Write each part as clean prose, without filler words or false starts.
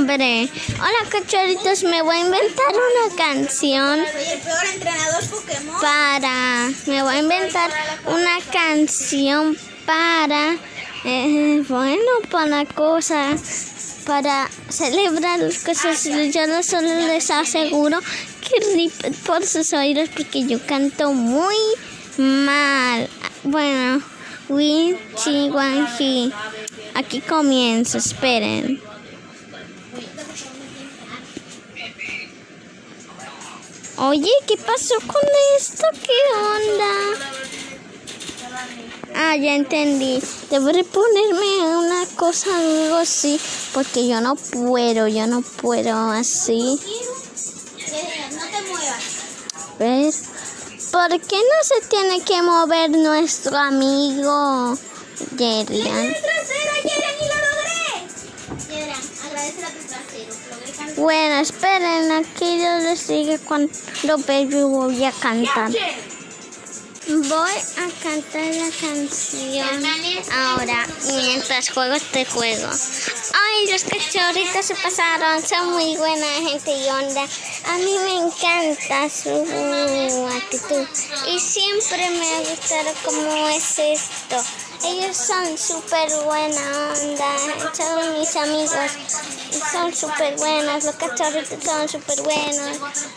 nombre. Hola, cachorritos, me voy a inventar una canción. Soy el peor entrenador Pokémon. Me voy a inventar una canción para, para cosas, para celebrar las cosas. Yo no solo les aseguro que rip por sus oídos porque yo canto muy mal. Bueno, Win Chi Wan Ji. Aquí comienzo, esperen. Oye, ¿qué pasó con esto? ¿Qué onda? Ah, ya entendí. Debo reponerme una cosa, algo así, porque yo no puedo así. No te muevas. ¿Ver? ¿Por qué no se tiene que mover nuestro amigo Yerian? ¡El trasero, Yerian, y lo logré! Yerian, agradece a tu trasero. Logré cantar. Bueno, esperen, aquí yo les digo cuando yo voy a cantar. Voy a cantar la canción ahora, mientras juego este juego. Ay, los cachorritos se pasaron, son muy buena gente y onda. A mí me encanta su actitud y siempre me ha gustado cómo es esto. Ellos son súper buena onda, son mis amigos y son súper buenos, los cachorritos son súper buenos.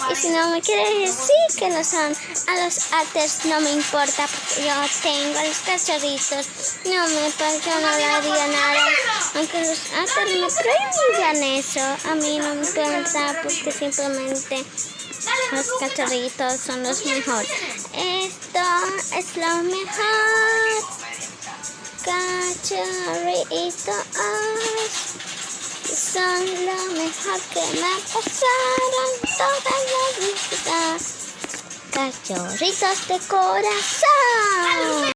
Y si no me quieres decir que lo son, a los haters no me importa porque yo tengo a los cachorritos. No me pasa, yo no le haría nada, aunque los haters me prohíban eso. A mí no me importa porque simplemente los cachorritos son los mejores. Esto es lo mejor. Cachorritos son lo mejor que me pasaron toda la vida. Cachorritos de corazón.